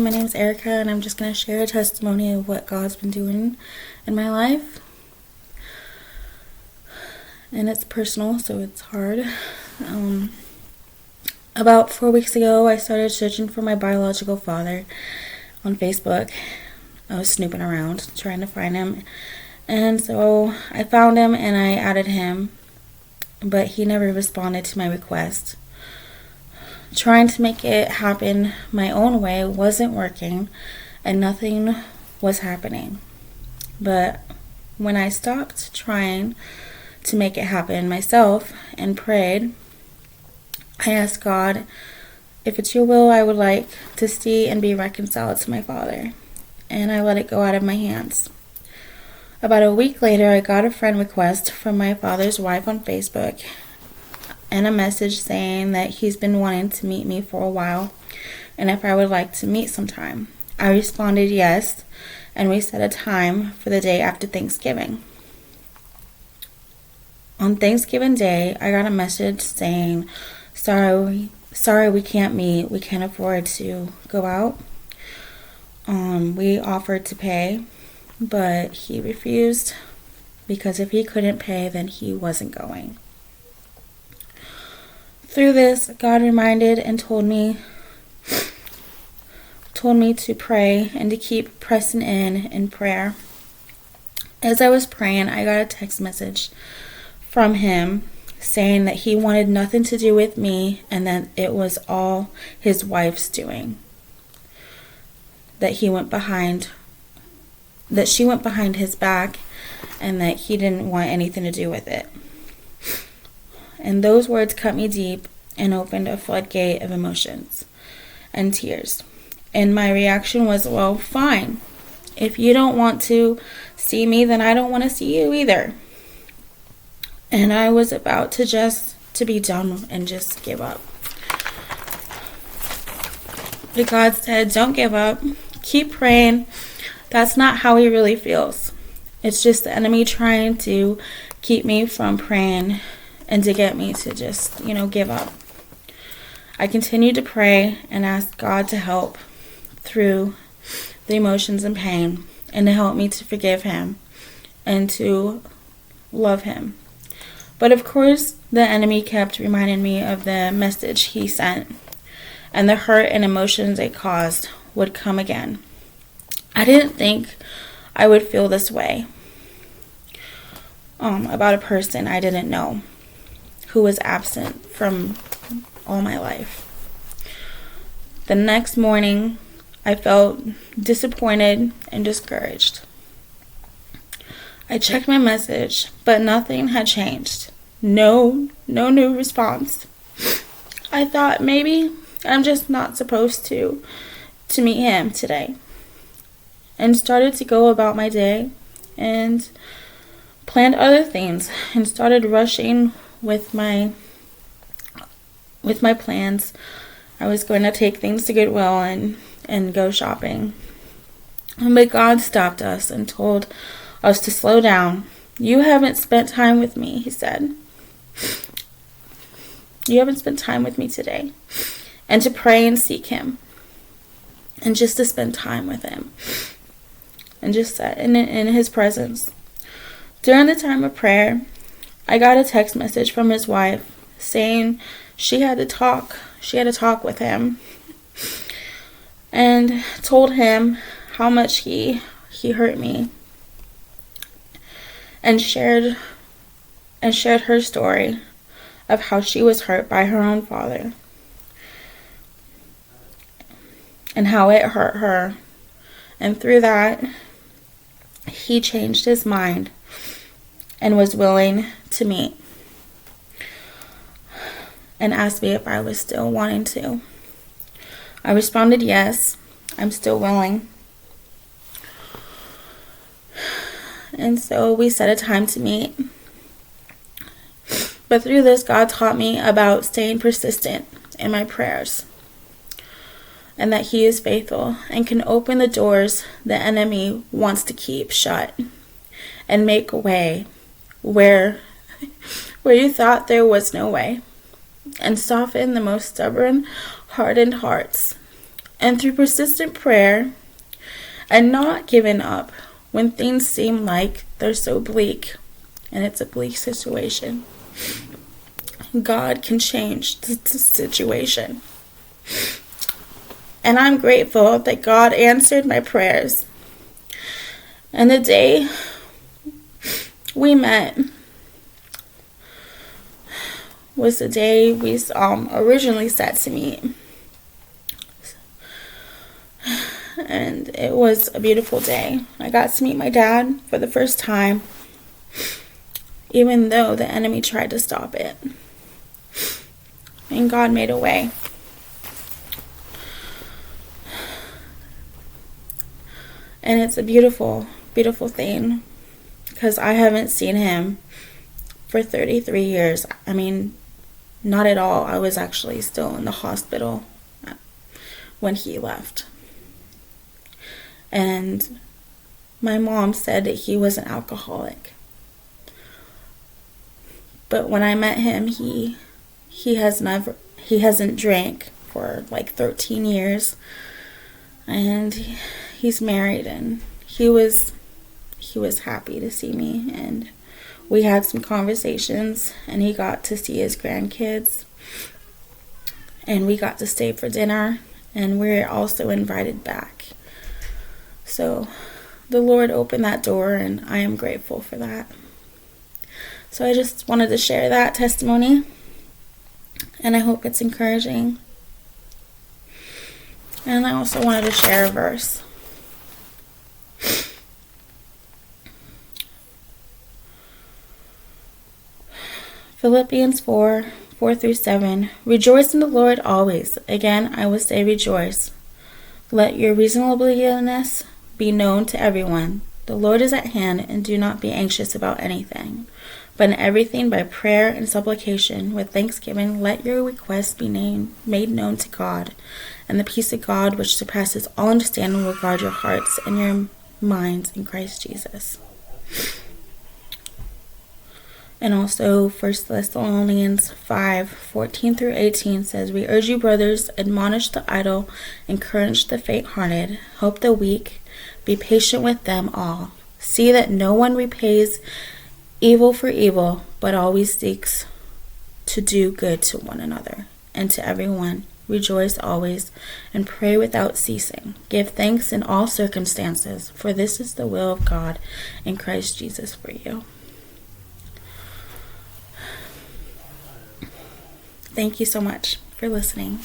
My name is Erica, and I'm just going to share a testimony of what God's been doing in my life. And it's personal, so it's hard. About 4 weeks ago, I started searching for my biological father on Facebook. I was snooping around, trying to find him. And so I found him, and I added him, but he never responded to my request. Trying to make it happen my own way wasn't working, and nothing was happening. But when I stopped trying to make it happen myself and prayed, I asked God, if it's your will, I would like to see and be reconciled to my father. And I let it go out of my hands. About a week later, I got a friend request from my father's wife on Facebook and a message saying that he's been wanting to meet me for a while and if I would like to meet sometime. I responded yes, and we set a time for the day after Thanksgiving. On Thanksgiving Day, I got a message saying, sorry we can't meet. We can't afford to go out. We offered to pay, but he refused because if he couldn't pay, then he wasn't going. Through this, God reminded and told me to pray and to keep pressing in prayer. As I was praying, I got a text message from him saying that he wanted nothing to do with me and that it was all his wife's doing. That she went behind his back and that he didn't want anything to do with it. And those words cut me deep and opened a floodgate of emotions and tears. And my reaction was, well, fine. If you don't want to see me, then I don't want to see you either. And I was about to be done and just give up. But God said, don't give up. Keep praying. That's not how he really feels. It's just the enemy trying to keep me from praying and to get me to just, give up. I continued to pray and ask God to help through the emotions and pain and to help me to forgive him and to love him. But of course, the enemy kept reminding me of the message he sent, and the hurt and emotions it caused would come again. I didn't think I would feel this way about a person I didn't know who was absent from all my life. The next morning, I felt disappointed and discouraged. I checked my message, but nothing had changed. No new response. I thought maybe I'm just not supposed to meet him today. And started to go about my day and planned other things and started rushing with my plans. I was going to take things to Goodwill and go shopping. But God stopped us and told us to slow down. You haven't spent time with me, he said. You haven't spent time with me today. And to pray and seek him. And just to spend time with him. And just sit in his presence. During the time of prayer, I got a text message from his wife saying she had to talk with him. And told him how much he hurt me. And shared her story of how she was hurt by her own father. And how it hurt her. And through that, he changed his mind and was willing to meet. And asked me if I was still wanting to. I responded yes, I'm still willing. And so we set a time to meet. But through this, God taught me about staying persistent in my prayers. And that he is faithful and can open the doors the enemy wants to keep shut. And make a way where you thought there was no way. And soften the most stubborn, hardened hearts. And through persistent prayer and not giving up when things seem like they're so bleak, and it's a bleak situation, God can change the situation. And I'm grateful that God answered my prayers. And the day we met was the day we originally set to meet. And it was a beautiful day. I got to meet my dad for the first time, even though the enemy tried to stop it. And God made a way. And it's a beautiful, beautiful thing, because I haven't seen him for 33 years. I mean, not at all. I was actually still in the hospital when he left. And my mom said that he was an alcoholic. But when I met him, he hasn't drank for like 13 years. And he's married, and he was happy to see me, and we had some conversations, and he got to see his grandkids, and we got to stay for dinner, and we're also invited back. So the Lord opened that door, and I am grateful for that. So I just wanted to share that testimony, and I hope it's encouraging. And I also wanted to share a verse. Philippians 4:4-7. Rejoice in the Lord always. Again, I will say rejoice. Let your reasonableness be known to everyone. The Lord is at hand, and do not be anxious about anything, but in everything by prayer and supplication with thanksgiving let your requests be made known to God, and the peace of God, which surpasses all understanding, will guard your hearts and your minds in Christ Jesus. And also 1 Thessalonians 5:14-18 says, we urge you, brothers, admonish the idle, encourage the faint-hearted, help the weak, be patient with them all. See that no one repays evil for evil, but always seeks to do good to one another and to everyone. Rejoice always and pray without ceasing. Give thanks in all circumstances, for this is the will of God in Christ Jesus for you. Thank you so much for listening.